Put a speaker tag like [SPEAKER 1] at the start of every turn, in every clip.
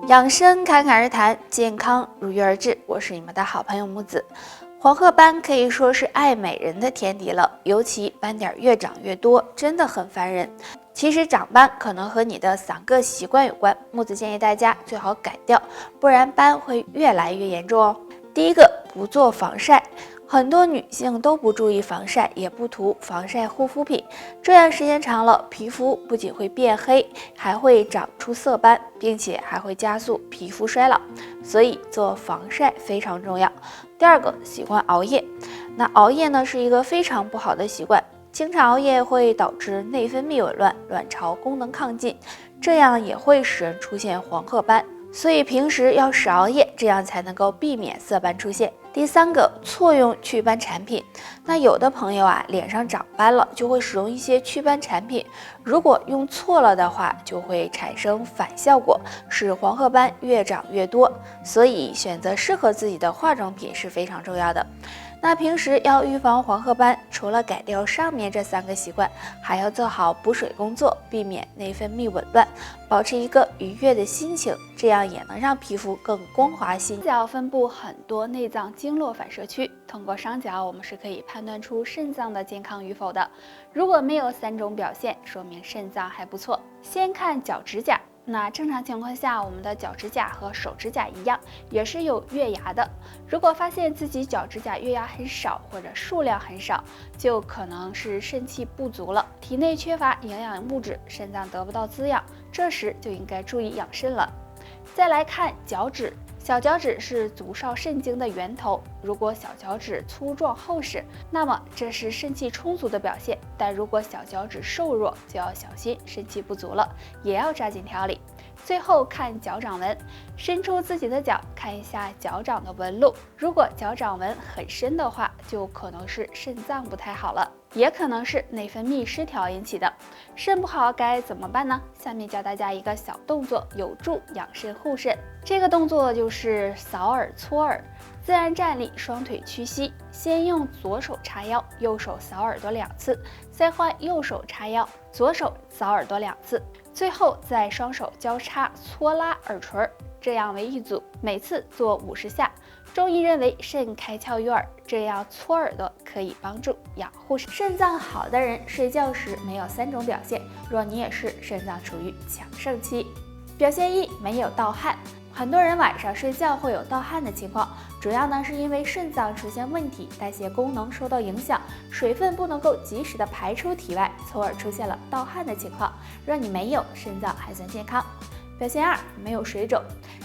[SPEAKER 1] 养生侃侃而谈，健康如约而至。我是你们的好朋友木子。黄褐斑可以说是爱美人的天敌了，尤其斑点越长越多，真的很烦人。其实长斑可能和你的3个习惯有关，木子建议大家最好改掉，不然斑会越来越严重哦。第一个，不做防晒。很多女性都不注意防晒，也不涂防晒护肤品，这样时间长了，皮肤不仅会变黑，还会长出色斑，并且还会加速皮肤衰老。所以做防晒非常重要。第二个，喜欢熬夜。那熬夜呢是一个非常不好的习惯，经常熬夜会导致内分泌紊乱，卵巢功能亢进，这样也会使人出现黄褐斑。所以平时要少熬夜，这样才能够避免色斑出现。第三个，错用祛斑产品。那有的朋友脸上长斑了，就会使用一些祛斑产品，如果用错了的话，就会产生反效果，使黄褐斑越长越多。所以选择适合自己的化妆品是非常重要的。那平时要预防黄褐斑，除了改掉上面这3个习惯，还要做好补水工作，避免内分泌紊乱，保持一个愉悦的心情，这样也能让皮肤更光滑细腻。脚分布很多内脏经络反射区，通过伤脚我们是可以判断出肾脏的健康与否的。如果没有3种表现，说明肾脏还不错。先看脚趾甲。那正常情况下，我们的脚趾甲和手指甲一样，也是有月牙的。如果发现自己脚趾甲月牙很少或者数量很少，就可能是肾气不足了，体内缺乏营养物质，肾脏得不到滋养，这时就应该注意养肾了。再来看脚趾。小脚趾是足少肾经的源头，如果小脚趾粗壮厚实，那么这是肾气充足的表现，但如果小脚趾瘦弱，就要小心肾气不足了，也要抓紧调理。最后看脚掌纹，伸出自己的脚，看一下脚掌的纹路，如果脚掌纹很深的话，就可能是肾脏不太好了，也可能是内分泌失调引起的。肾不好该怎么办呢？下面教大家一个小动作，有助养肾护肾。这个动作就是扫耳搓耳。自然站立，双腿屈膝，先用左手叉腰，右手扫耳朵2次，再换右手叉腰，左手扫耳朵2次，最后再双手交叉搓拉耳垂，这样为一组，每次做50下。中医认为肾开窍于耳，这样搓耳朵可以帮助养护肾脏好的人睡觉时没有3种表现，若你也是，肾脏处于强盛期。表现1，没有盗汗。很多人晚上睡觉会有盗汗的情况，主要呢是因为肾脏出现问题，代谢功能受到影响，水分不能够及时的排出体外，从而出现了盗汗的情况。若你没有，肾脏还算健康。表现2，没有水肿。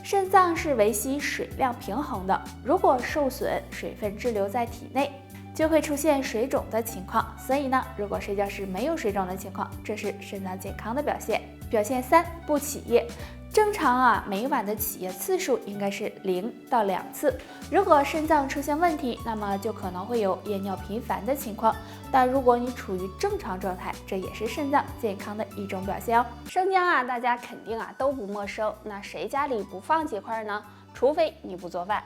[SPEAKER 1] 肾脏是维系水量平衡的，如果受损，水分滞留在体内，就会出现水肿的情况。所以呢，如果睡觉时没有水肿的情况，这是肾脏健康的表现。表现3，不起夜。正常每晚的起夜次数应该是0到2次。如果肾脏出现问题，那么就可能会有夜尿频繁的情况。但如果你处于正常状态，这也是肾脏健康的一种表现哦。生姜大家肯定都不陌生，那谁家里不放几块呢？除非你不做饭。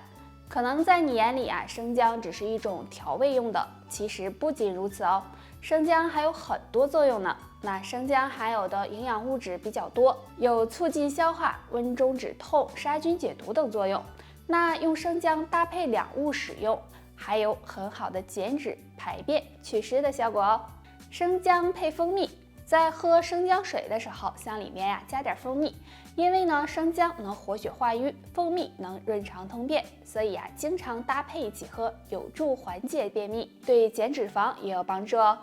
[SPEAKER 1] 可能在你眼里生姜只是一种调味用的，其实不仅如此哦。生姜还有很多作用呢。那生姜含有的营养物质比较多，有促进消化、温中止痛、杀菌解毒等作用。那用生姜搭配2物使用，还有很好的减脂、排便、祛湿的效果哦。生姜配蜂蜜，在喝生姜水的时候，向里面加点蜂蜜，因为呢生姜能活血化瘀，蜂蜜能润肠通便，所以经常搭配一起喝，有助缓解便秘，对减脂肪也有帮助哦。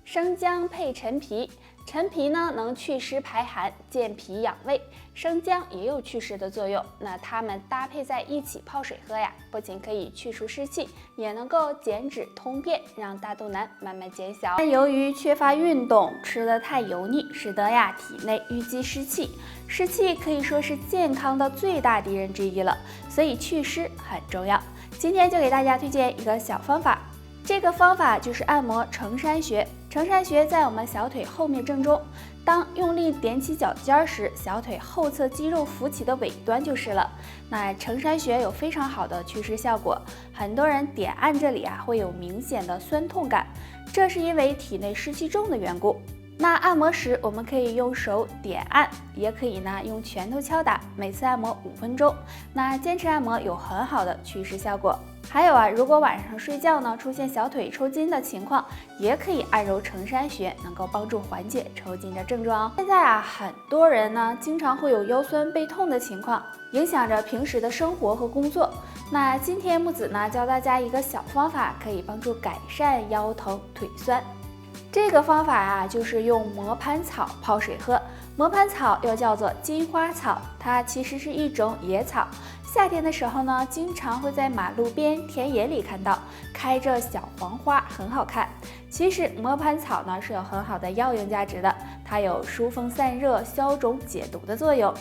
[SPEAKER 1] 生姜配陈皮，陈皮呢能祛湿排寒、健脾养胃，生姜也有祛湿的作用。那它们搭配在一起泡水喝不仅可以去除湿气，也能够减脂通便，让大肚腩慢慢减小。但由于缺乏运动，吃得太油腻，使得体内淤积湿气，湿气可以说是健康的最大敌人之一了，所以祛湿很重要。今天就给大家推荐一个小方法。这个方法就是按摩承山穴。承山穴在我们小腿后面正中，当用力踮起脚尖时，小腿后侧肌肉浮起的尾端就是了。那承山穴有非常好的祛湿效果，很多人点按这里会有明显的酸痛感，这是因为体内湿气重的缘故。那按摩时，我们可以用手点按，也可以呢用拳头敲打，每次按摩5分钟。那坚持按摩有很好的祛湿效果。还有啊，如果晚上睡觉呢出现小腿抽筋的情况，也可以按揉承山穴，能够帮助缓解抽筋的症状哦。现在啊，很多人呢经常会有腰酸背痛的情况，影响着平时的生活和工作。那今天木子呢教大家一个小方法，可以帮助改善腰疼腿酸。这个方法啊，就是用磨盘草泡水喝。磨盘草又叫做金花草，它其实是一种野草。夏天的时候呢，经常会在马路边、田野里看到，开着小黄花，很好看。其实磨盘草呢是有很好的药用价值的，它有疏风散热、消肿解毒的作用。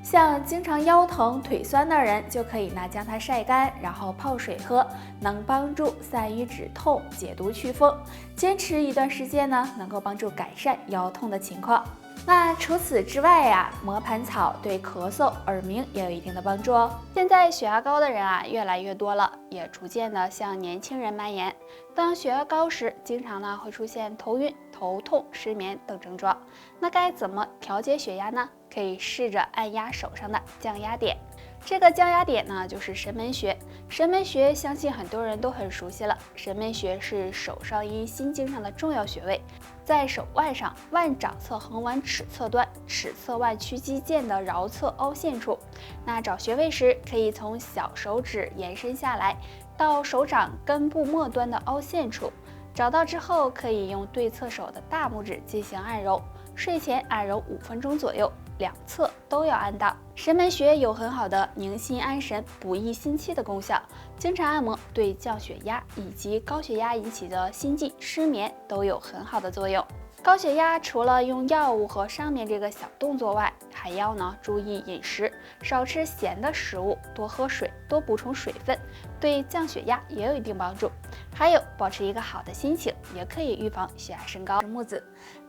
[SPEAKER 1] 像经常腰疼腿酸的人，就可以呢将它晒干，然后泡水喝，能帮助散瘀止痛、解毒祛风。坚持一段时间呢，能够帮助改善腰痛的情况。那除此之外呀，磨盘草对咳嗽、耳鸣也有一定的帮助哦。现在血压高的人啊越来越多了，也逐渐的向年轻人蔓延。当血压高时，经常呢会出现头晕、头痛、失眠等症状。那该怎么调节血压呢？可以试着按压手上的降压点。这个降压点呢，就是神门穴。神门穴相信很多人都很熟悉了。神门穴是手上一心经上的重要穴位，在手腕上腕掌侧横纹尺侧端、尺侧腕屈肌腱的桡侧凹陷处。那找穴位时，可以从小手指延伸下来，到手掌根部末端的凹陷处。找到之后，可以用对侧手的大拇指进行按揉。睡前按揉5分钟左右，两侧都要按到。神门穴有很好的宁心安神、补益心气的功效，经常按摩对降血压以及高血压引起的心悸、失眠都有很好的作用。高血压除了用药物和上面这个小动作外，还要呢注意饮食，少吃咸的食物，多喝水，多补充水分，对降血压也有一定帮助。还有保持一个好的心情，也可以预防血压升高。木子，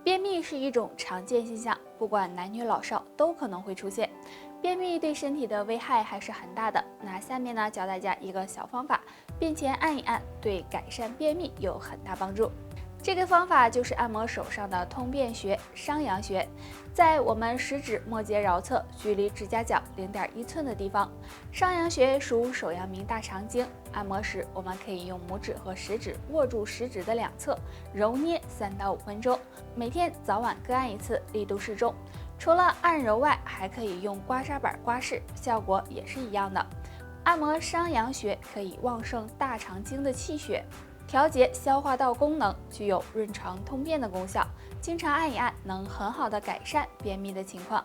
[SPEAKER 1] 便秘是一种常见现象，不管男女老少都可能会出现。便秘对身体的危害还是很大的。那下面呢教大家一个小方法，便前按一按，对改善便秘有很大帮助。这个方法就是按摩手上的通便穴、商阳穴，在我们食指末节桡侧，距离指甲角0.1寸的地方。商阳穴属手阳明大肠经，按摩时我们可以用拇指和食指握住食指的两侧，揉捏3到5分钟，每天早晚各按一次，力度适中。除了按揉外，还可以用刮痧板刮拭，效果也是一样的。按摩商阳穴可以旺盛大肠经的气血，调节消化道功能，具有润肠通便的功效。经常按一按，能很好的改善便秘的情况。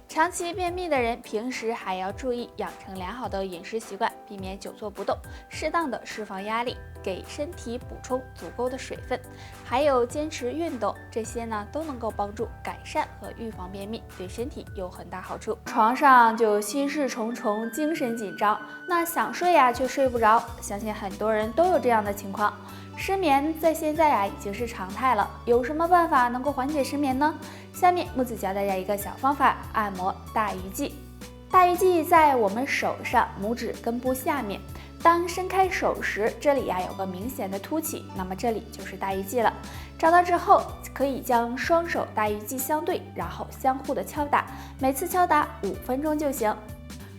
[SPEAKER 1] 长期便秘的人，平时还要注意养成良好的饮食习惯，避免久坐不动，适当的释放压力，给身体补充足够的水分，还有坚持运动，这些呢都能够帮助改善和预防便秘，对身体有很大好处。床上就心事重重，精神紧张，那想睡呀却睡不着，相信很多人都有这样的情况。失眠在现在啊已经是常态了，有什么办法能够缓解失眠呢？下面木子教大家一个小方法，按摩大鱼际。大鱼际在我们手上拇指根部下面，当伸开手时，这里有个明显的凸起，那么这里就是大鱼际了。找到之后，可以将双手大鱼际相对，然后相互的敲打，每次敲打5分钟就行。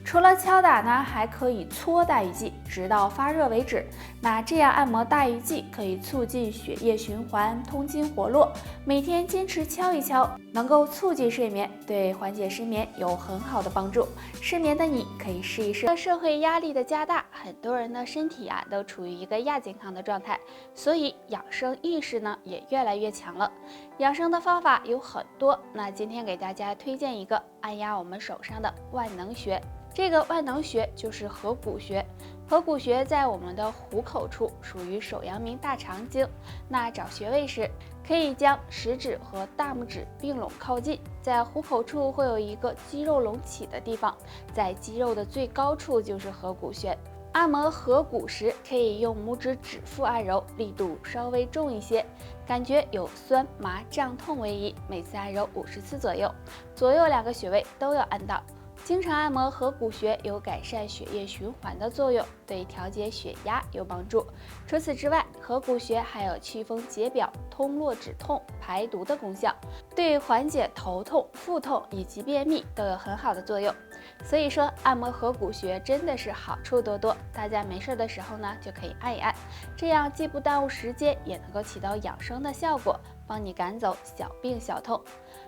[SPEAKER 1] 除了敲打呢，还可以搓大鱼际，直到发热为止。那这样按摩大鱼际可以促进血液循环，通经活络。每天坚持敲一敲，能够促进睡眠，对缓解失眠有很好的帮助。失眠的你可以试一试。社会压力的加大，很多人的身体都处于一个亚健康的状态，所以养生意识呢也越来越强了。养生的方法有很多，那今天给大家推荐一个按压我们手上的万能穴。这个万能穴就是合谷穴，合谷穴在我们的虎口处，属于手阳明大肠经。那找穴位时，可以将食指和大拇指并拢靠近，在虎口处会有一个肌肉隆起的地方，在肌肉的最高处就是合谷穴。按摩合谷时，可以用拇指指腹按揉，力度稍微重一些，感觉有酸麻胀痛为宜，每次按揉50次左右，左右2个穴位都要按到。经常按摩合谷穴有改善血液循环的作用，对调节血压有帮助。除此之外，合谷穴还有祛风解表、通络止痛、排毒的功效，对缓解头痛、腹痛以及便秘都有很好的作用。所以说，按摩合谷穴真的是好处多多，大家没事的时候呢就可以按一按，这样既不耽误时间，也能够起到养生的效果，帮你赶走小病小痛。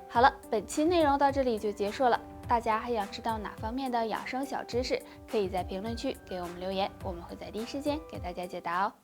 [SPEAKER 1] 好了，本期内容到这里就结束了。大家还想知道哪方面的养生小知识，可以在评论区给我们留言，我们会在第一时间给大家解答哦。